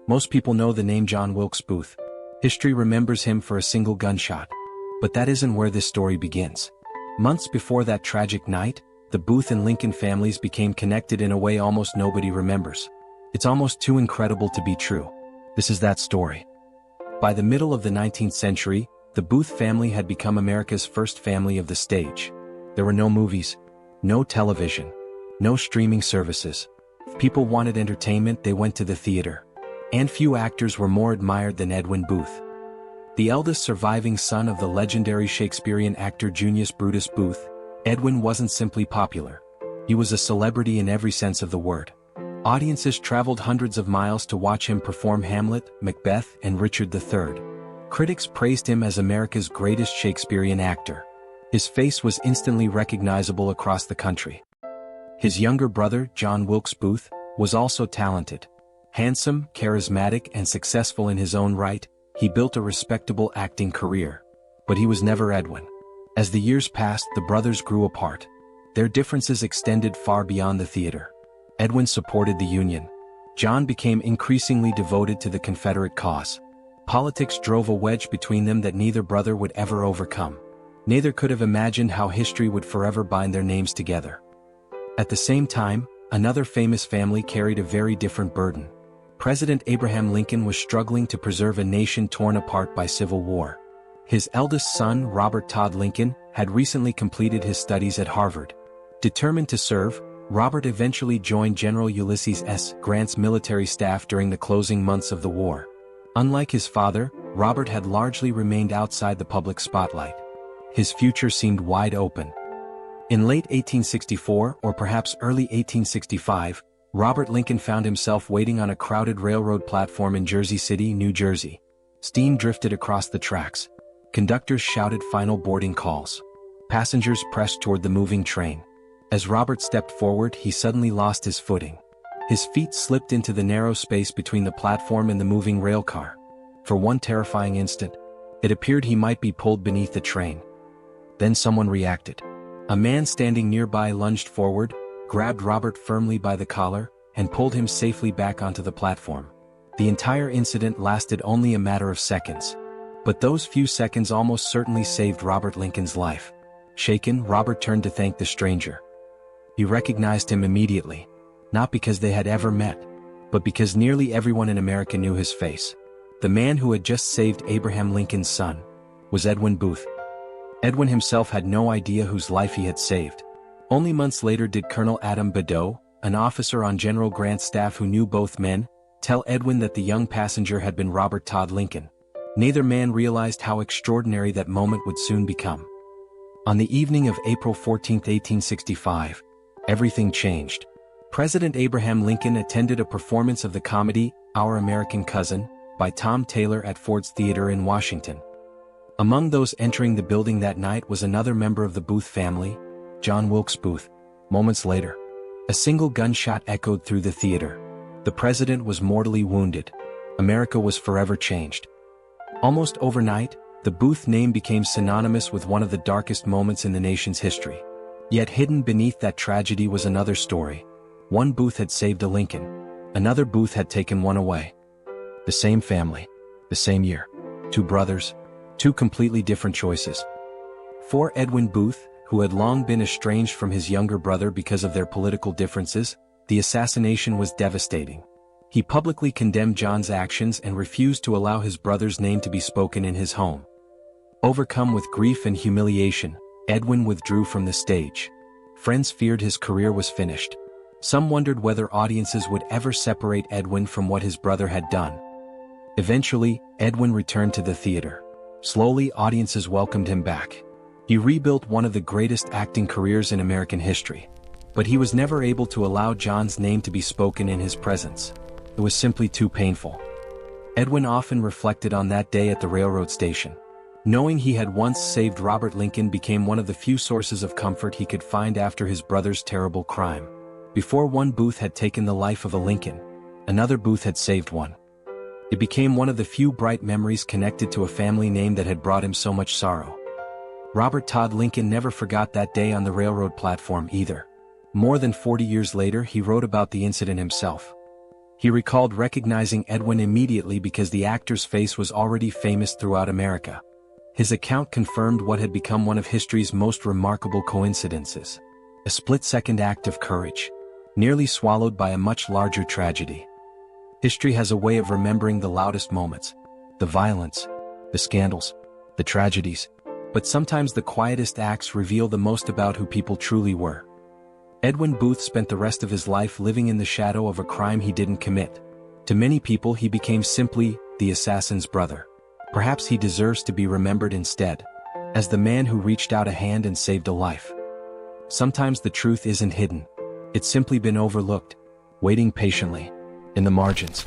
Most people know the name John Wilkes Booth. History remembers him for a single gunshot. But that isn't where this story begins. Months before that tragic night, the Booth and Lincoln families became connected in a way almost nobody remembers. It's almost too incredible to be true. This is that story. By the middle of the 19th century, the Booth family had become America's first family of the stage. There were no movies, no television, no streaming services. If people wanted entertainment, they went to the theater. And few actors were more admired than Edwin Booth. The eldest surviving son of the legendary Shakespearean actor Junius Brutus Booth, Edwin wasn't simply popular. He was a celebrity in every sense of the word. Audiences traveled hundreds of miles to watch him perform Hamlet, Macbeth, and Richard III. Critics praised him as America's greatest Shakespearean actor. His face was instantly recognizable across the country. His younger brother, John Wilkes Booth, was also talented. Handsome, charismatic, and successful in his own right, he built a respectable acting career. But he was never Edwin. As the years passed, the brothers grew apart. Their differences extended far beyond the theater. Edwin supported the Union. John became increasingly devoted to the Confederate cause. Politics drove a wedge between them that neither brother would ever overcome. Neither could have imagined how history would forever bind their names together. At the same time, another famous family carried a very different burden. President Abraham Lincoln was struggling to preserve a nation torn apart by civil war. His eldest son, Robert Todd Lincoln, had recently completed his studies at Harvard. Determined to serve, Robert eventually joined General Ulysses S. Grant's military staff during the closing months of the war. Unlike his father, Robert had largely remained outside the public spotlight. His future seemed wide open. In late 1864, or perhaps early 1865, Robert Lincoln found himself waiting on a crowded railroad platform in Jersey City, New Jersey. Steam drifted across the tracks. Conductors shouted final boarding calls. Passengers pressed toward the moving train. As Robert stepped forward, he suddenly lost his footing. His feet slipped into the narrow space between the platform and the moving rail car. For one terrifying instant, it appeared he might be pulled beneath the train. Then someone reacted. A man standing nearby lunged forward, grabbed Robert firmly by the collar, and pulled him safely back onto the platform. The entire incident lasted only a matter of seconds. But those few seconds almost certainly saved Robert Lincoln's life. Shaken, Robert turned to thank the stranger. He recognized him immediately, not because they had ever met, but because nearly everyone in America knew his face. The man who had just saved Abraham Lincoln's son was Edwin Booth. Edwin himself had no idea whose life he had saved. Only months later did Colonel Adam Badeau, an officer on General Grant's staff who knew both men, tell Edwin that the young passenger had been Robert Todd Lincoln. Neither man realized how extraordinary that moment would soon become. On the evening of April 14, 1865, everything changed. President Abraham Lincoln attended a performance of the comedy, Our American Cousin, by Tom Taylor at Ford's Theater in Washington. Among those entering the building that night was another member of the Booth family, John Wilkes Booth. Moments later, a single gunshot echoed through the theater. The president was mortally wounded. America was forever changed. Almost overnight, the Booth name became synonymous with one of the darkest moments in the nation's history. Yet hidden beneath that tragedy was another story. One Booth had saved a Lincoln. Another Booth had taken one away. The same family. The same year. Two brothers. Two completely different choices. For Edwin Booth, who had long been estranged from his younger brother because of their political differences, the assassination was devastating. He publicly condemned John's actions and refused to allow his brother's name to be spoken in his home. Overcome with grief and humiliation, Edwin withdrew from the stage. Friends feared his career was finished. Some wondered whether audiences would ever separate Edwin from what his brother had done. Eventually, Edwin returned to the theater. Slowly, audiences welcomed him back. He rebuilt one of the greatest acting careers in American history. But he was never able to allow John's name to be spoken in his presence. It was simply too painful. Edwin often reflected on that day at the railroad station. Knowing he had once saved Robert Lincoln became one of the few sources of comfort he could find after his brother's terrible crime. Before one Booth had taken the life of a Lincoln, another Booth had saved one. It became one of the few bright memories connected to a family name that had brought him so much sorrow. Robert Todd Lincoln never forgot that day on the railroad platform either. More than 40 years later, he wrote about the incident himself. He recalled recognizing Edwin immediately because the actor's face was already famous throughout America. His account confirmed what had become one of history's most remarkable coincidences. A split-second act of courage, nearly swallowed by a much larger tragedy. History has a way of remembering the loudest moments, the violence, the scandals, the tragedies, but sometimes the quietest acts reveal the most about who people truly were. Edwin Booth spent the rest of his life living in the shadow of a crime he didn't commit. To many people he became simply the assassin's brother. Perhaps he deserves to be remembered instead as the man who reached out a hand and saved a life. Sometimes the truth isn't hidden. It's simply been overlooked, waiting patiently in the margins.